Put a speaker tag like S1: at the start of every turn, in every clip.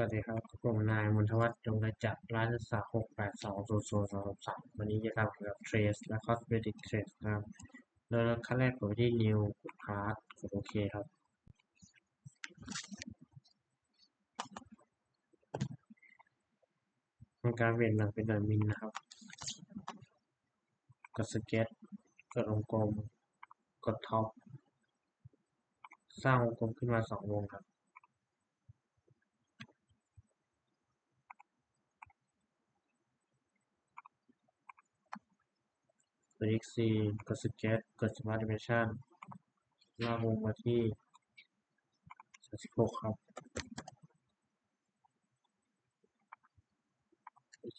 S1: วัสดีครับผมนายมนทวัฒน์ จงกระจัดรหัสศึกษา 6820023 วันนี้จะทำเกี่ยวกับ Trace และ Cosmetic Trace นะครับโดยขั้นแรกกดไปที่ New กด Part กดโอเคครับทำการเปลี่ยนหลังเป็นหน่วยมิลนะครับกด Sketch กดวงกลมกด Top สร้างวงกลมขึ้นมา2วงครับกด XC กด Sketch กด Smart Dimension ลากวงมาที่36ครับ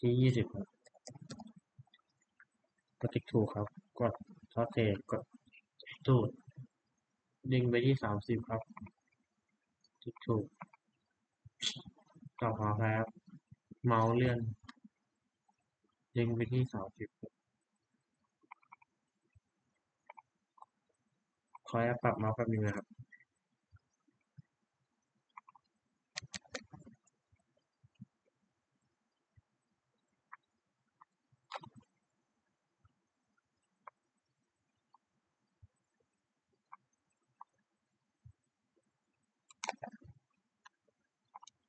S1: ที่20ครับกด Tick to ครับกด Rotate กด Extrude ดึงไปที่30ครับ Tick to ต่อมาครับเมาส์เลื่อนดึงไปที่30ครับขออนุญาตปรับเมาส์แป๊บนึงนะครับ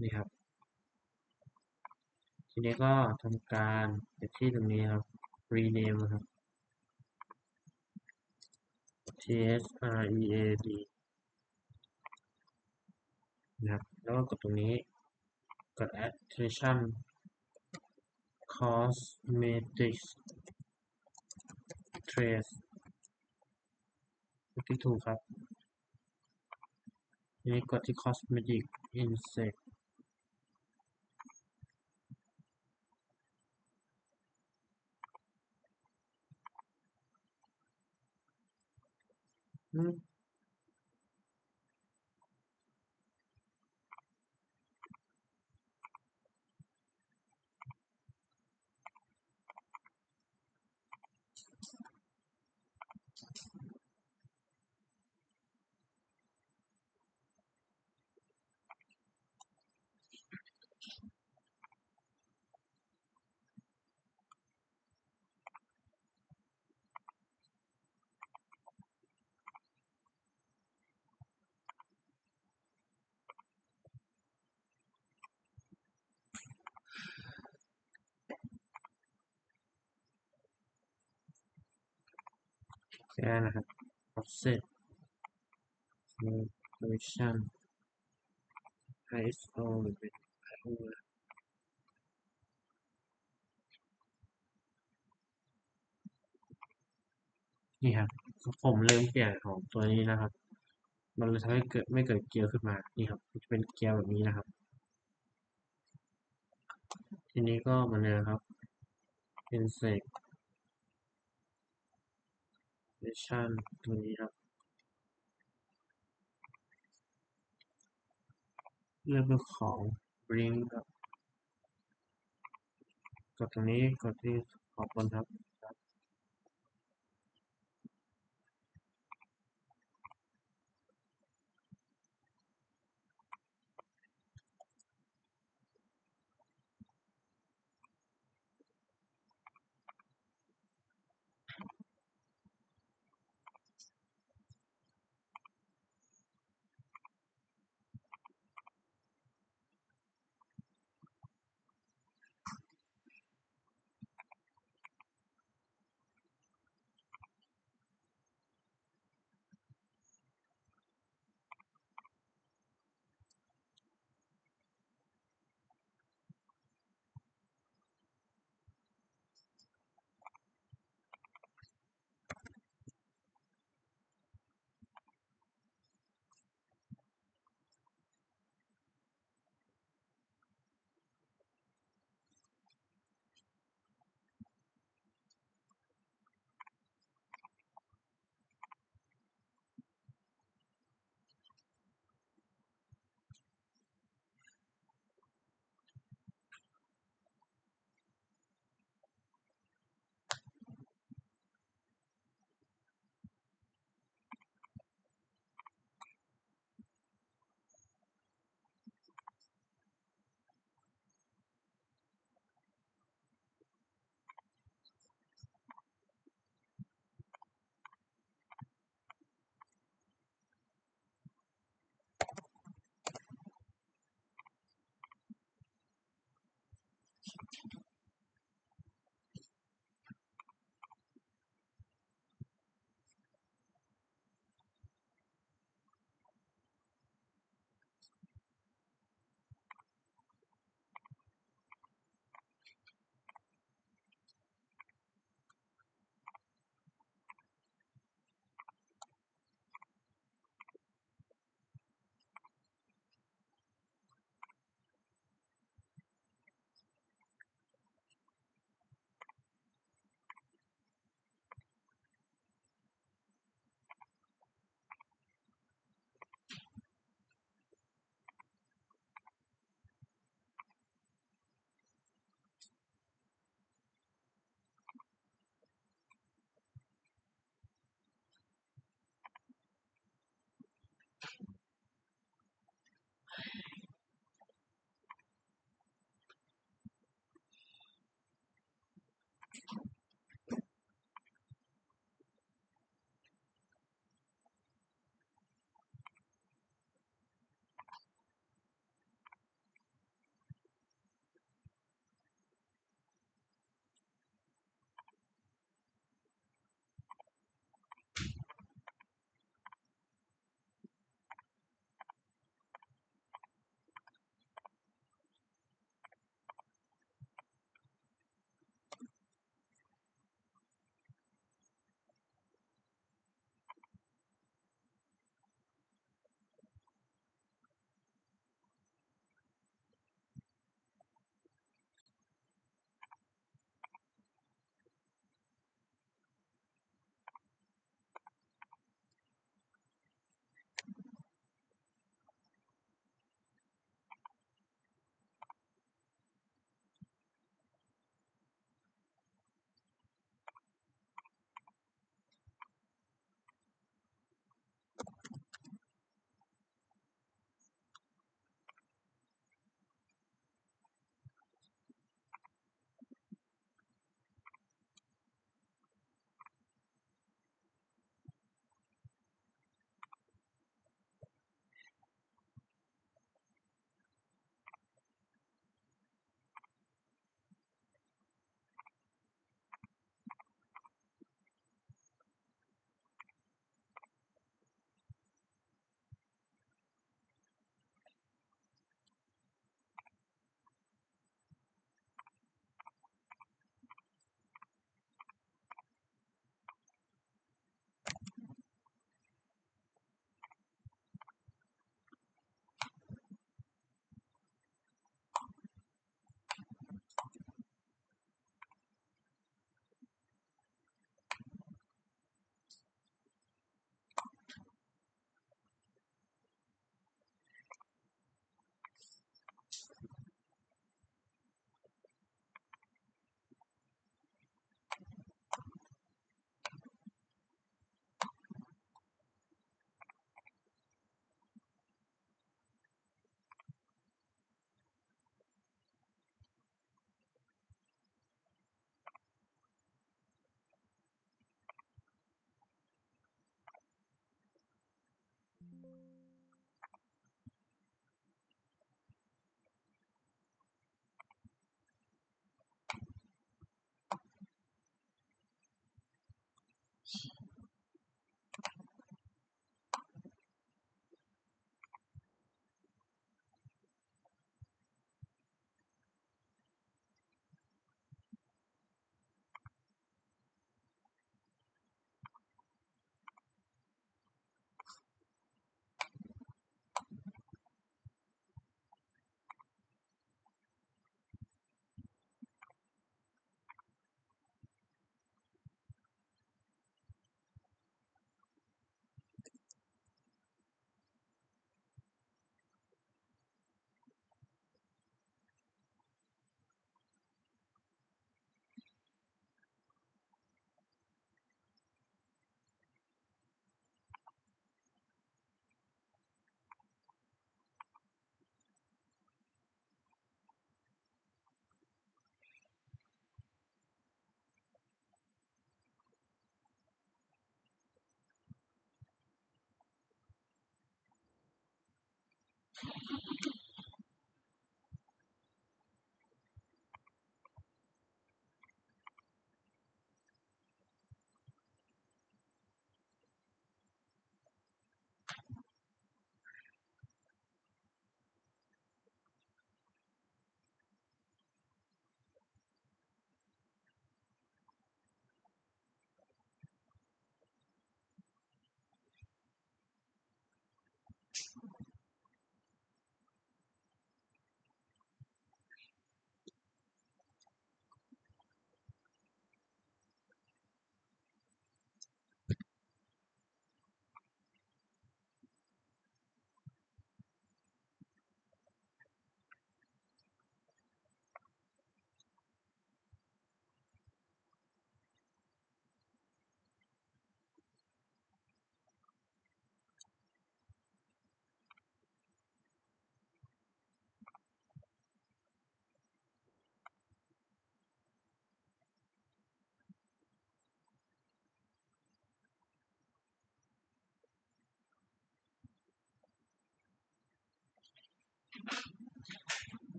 S1: นี่ครับทีนี้ก็ทำการไปที่ตรงนี้ครับ rename นะครับ THREAD นะครับแล้วก็กดตรงนี้กด Addition Cosmetic Trace กดที่ถูกครับทีนี้กดที่ Cosmetic Insectแค่นะครับ Offset Position ISO หรือเป็น IO นี่ครับผมลืมเปลี่ยนของตัวนี้นะครับมันเลยทำให้ไม่เกิดเกียร์ขึ้นมานี่ครับจะเป็นเกียร์แบบนี้นะครับทีนี้ก็เหมือนเดิมครับ Insect Position ตรงนี้ครับเลือกเป็นของ Bring ครับกดตรงนี้กดที่ขอบบนครับ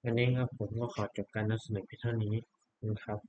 S1: วันนี้ครับผมก็ขอจบการนำเสนอเพียงเท่านี้นะครับ